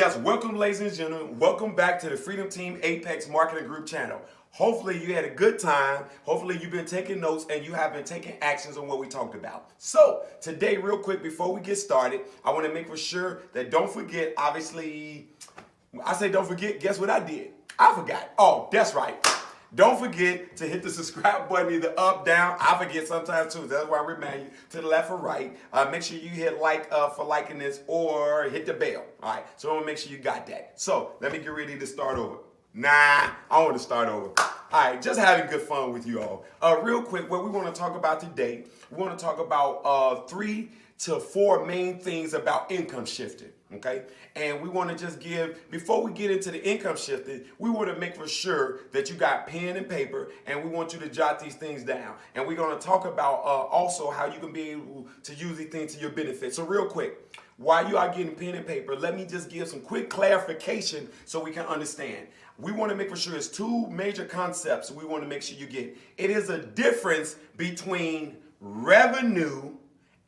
Yes, welcome ladies and gentlemen. Welcome back to the Freedom Team Apex Marketing Group channel. Hopefully you had a good time. Hopefully you've been taking notes and you have been taking actions on what we talked about. So today, real quick, before we get started, I want to make for sure that don't forget, obviously, I say don't forget, guess what I did? I forgot. Oh, that's right. Don't forget to hit the subscribe button, either up, down. I forget sometimes too. That's why I remind you to the left or right. Make sure you hit like for liking this or hit the bell. All right. So I want to make sure you got that. So let me get ready to start over. Nah, I want to start over. All right, just having good fun with you all. Real quick, what we want to talk about today, we want to talk about 3 to 4 main things about income shifting. Okay, and we want to just give, before we get into the income shifting, we want to make for sure that you got pen and paper, and we want you to jot these things down. And we're going to talk about also how you can be able to use these things to your benefit. So real quick, while you are getting pen and paper, let me just give some quick clarification so we can understand. We want to make for sure it's 2 major concepts we want to make sure you get. It is a difference between revenue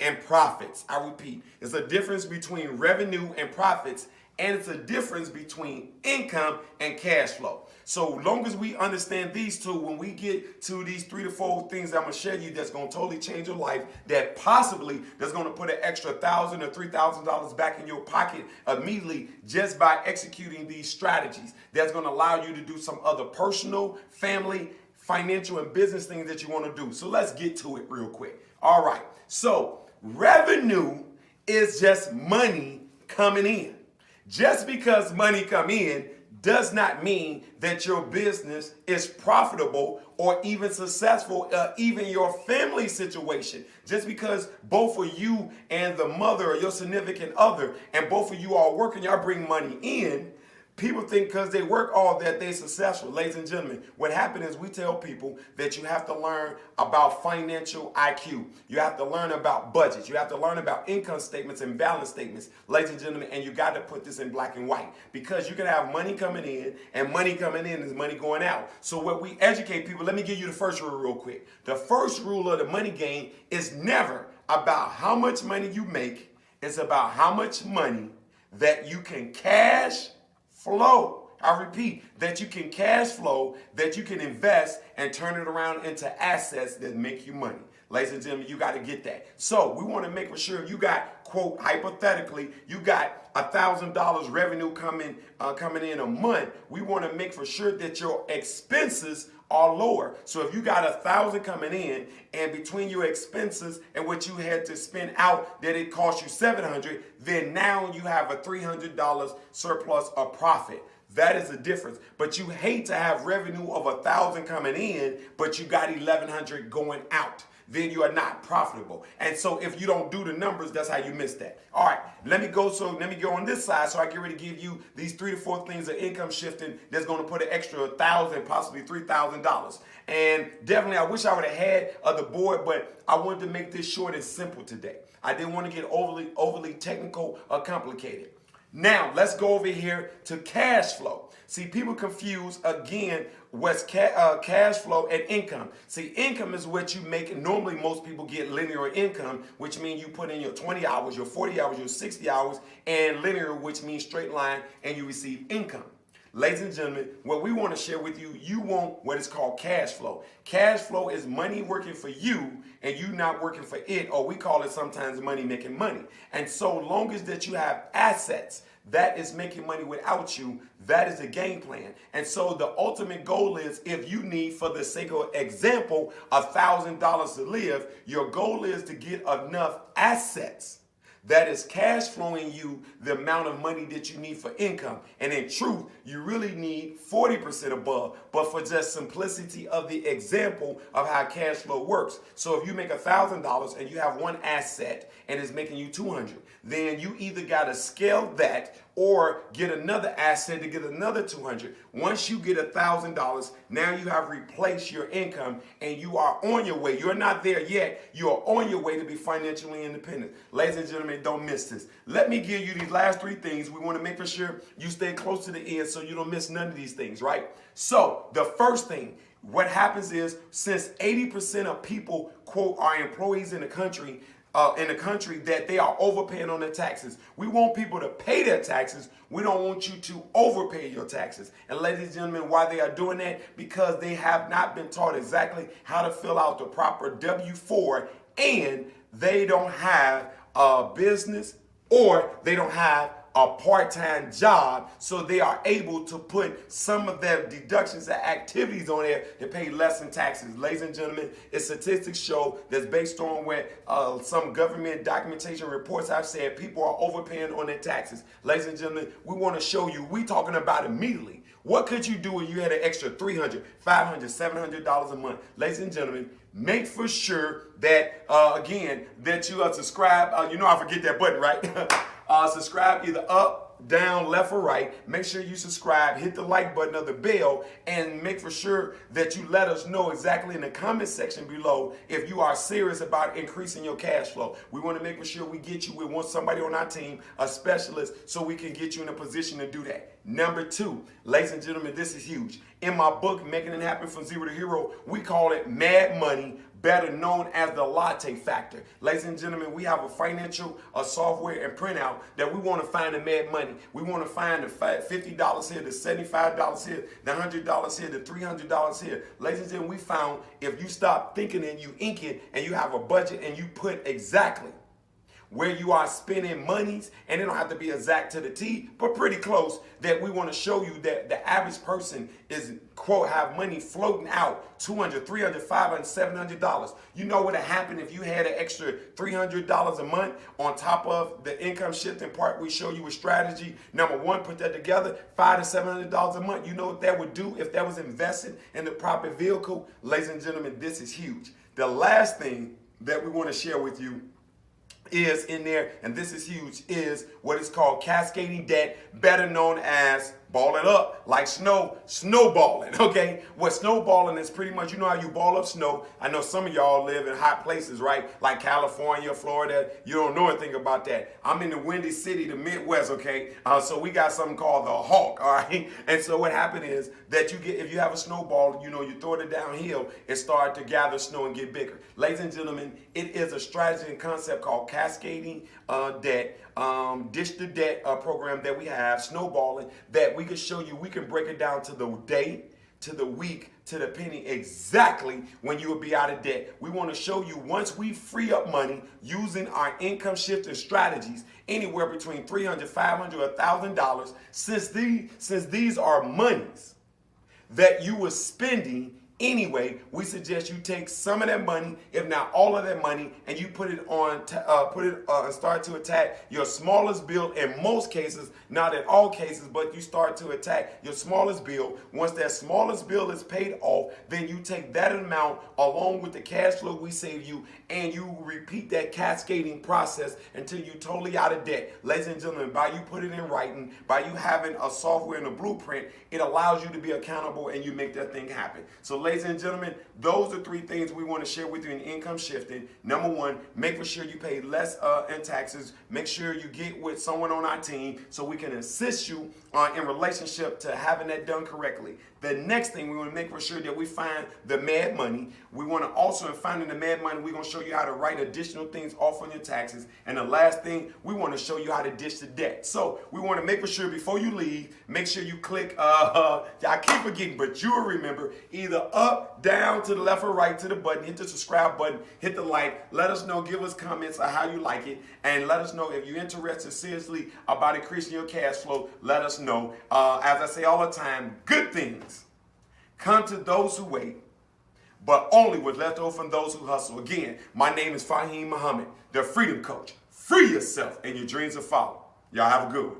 and profits. I repeat, it's a difference between revenue and profits, and it's a difference between income and cash flow. So long as we understand these 2, when we get to these 3 to 4 things that I'm gonna share you that's gonna totally change your life, that possibly that's gonna put an extra $1,000 or $3,000 back in your pocket immediately just by executing these strategies, that's gonna allow you to do some other personal, family, financial, and business things that you wanna do. So let's get to it real quick. All right, so revenue is just money coming in. Just because money come in does not mean that your business is profitable or even successful, even your family situation. Just because both of you and the mother or your significant other and both of you are working, y'all bring money in, people think because they work all that they're successful. Ladies and gentlemen, what happens is we tell people that you have to learn about financial IQ. You have to learn about budgets. You have to learn about income statements and balance statements, ladies and gentlemen, and you got to put this in black and white, because you can have money coming in, and money coming in is money going out. So what we educate people, let me give you the first rule real quick. The first rule of the money game is never about how much money you make. It's about how much money that you can cash flow. I repeat, that you can cash flow, that you can invest and turn it around into assets that make you money. Ladies and gentlemen, you got to get that. So we want to make for sure you got, quote, hypothetically, you got $1,000 revenue coming in a month. We want to make for sure that your expenses are lower. So if you got $1,000 coming in, and between your expenses and what you had to spend out, that it cost you $700, then now you have a $300 surplus or profit. That is the difference. But you hate to have revenue of $1,000 coming in, but you got $1,100 going out. Then you are not profitable. And so if you don't do the numbers, that's how you miss that. All right, let me go on this side so I get ready to give you these 3 to 4 things of income shifting that's going to put an extra $1,000, possibly $3,000. And definitely, I wish I would have had the board, but I wanted to make this short and simple today. I didn't want to get overly technical or complicated. Now, let's go over here to cash flow. See, people confuse, again, what's cash flow and income. See, income is what you make, and normally most people get linear income, which means you put in your 20 hours, your 40 hours, your 60 hours, and linear, which means straight line, and you receive income. Ladies and gentlemen, what we want to share with you, you want what is called cash flow. Cash flow is money working for you and you not working for it, or we call it sometimes money making money. And so long as that you have assets that is making money without you, that is the game plan. And so the ultimate goal is, if you need, for the sake of example, $1,000 to live, your goal is to get enough assets that is cash flowing you the amount of money that you need for income. And in truth, you really need 40% above, but for just simplicity of the example of how cash flow works. So if you make $1,000 and you have one asset and it's making you $200, then you either got to scale that or get another asset to get another $200. Once you get $1,000, now you have replaced your income and you are on your way. You're not there yet. You are on your way to be financially independent. Ladies and gentlemen, don't miss this. Let me give you these last 3 things. We want to make for sure you stay close to the end so you don't miss none of these things, right? So the first thing, what happens is, since 80% of people, quote, are employees in the country, in the country that they are overpaying on their taxes. We want people to pay their taxes. We don't want you to overpay your taxes. And ladies and gentlemen, why they are doing that? Because they have not been taught exactly how to fill out the proper W-4, and they don't have a business, or they don't have a part-time job, so they are able to put some of their deductions and activities on there to pay less in taxes. Ladies and gentlemen, it's statistics show that's based on what some government documentation reports have said people are overpaying on their taxes. Ladies and gentlemen, we want to show you, we talking about immediately. What could you do if you had an extra $300, $500, $700 a month? Ladies and gentlemen, make for sure that, again, that you subscribe. You know I forget that button, right? Subscribe either up, down, left, or right. Make sure you subscribe, hit the like button or the bell, and make for sure that you let us know exactly in the comment section below if you are serious about increasing your cash flow. We want to make for sure we get you with somebody on our team, a specialist, so we can get you in a position to do that. Number 2, ladies and gentlemen, this is huge. In my book, Making It Happen from Zero to Hero, we call it Mad Money, better known as the latte factor. Ladies and gentlemen, we have a financial software and printout that we want to find the mad money. We want to find the $50 here, the $75 here, the $100 here, the $300 here. Ladies and gentlemen, we found if you stop thinking and you ink it and you have a budget and you put exactly where you are spending monies, and it don't have to be exact to the T, but pretty close, that we want to show you that the average person is, quote, have money floating out, $200, $300, $500, $700. You know what would happen if you had an extra $300 a month on top of the income shifting part we show you with strategy. Number 1, put that together, $500 to $700 a month. You know what that would do if that was invested in the proper vehicle? Ladies and gentlemen, this is huge. The last thing that we want to share with you is in there, and this is huge, is what is called cascading debt, better known as ball it up, like snowballing, okay? What snowballing is pretty much, you know how you ball up snow. I know some of y'all live in hot places, right? Like California, Florida. You don't know anything about that. I'm in the windy city, the Midwest, okay? So we got something called the Hawk, all right? And so what happened is that you get, if you have a snowball, you know, you throw it downhill, it starts to gather snow and get bigger. Ladies and gentlemen, it is a strategy and concept called cascading debt, dish the debt program that we have, snowballing, that we can show you. We can break it down to the day, to the week, to the penny, exactly when you will be out of debt. We want to show you once we free up money using our income shifting strategies, anywhere between $300, $500, or $1,000, since these are monies that you were spending anyway, we suggest you take some of that money, if not all of that money, and you put it on, start to attack your smallest bill. In most cases, not in all cases, but you start to attack your smallest bill. Once that smallest bill is paid off, then you take that amount along with the cash flow we save you, and you repeat that cascading process until you're totally out of debt. Ladies and gentlemen, by you put it in writing, by you having a software and a blueprint, it allows you to be accountable and you make that thing happen. So ladies and gentlemen, those are 3 things we want to share with you in income shifting. Number 1, make for sure you pay less in taxes. Make sure you get with someone on our team so we can assist you in relationship to having that done correctly. The next thing, we want to make for sure that we find the mad money. We want to also, in finding the mad money, we're going to show you how to write additional things off on your taxes. And the last thing, we want to show you how to ditch the debt. So we want to make for sure before you leave, make sure you click, I keep forgetting, but you'll remember, either up, down, to the left or right to the button, hit the subscribe button, hit the like, let us know, give us comments on how you like it, and let us know if you're interested seriously about increasing your cash flow. Let us know. As I say all the time, good things come to those who wait, but only what's left over from those who hustle. Again, my name is Fahim Muhammad, the Freedom Coach. Free yourself and your dreams will follow. Y'all have a good one.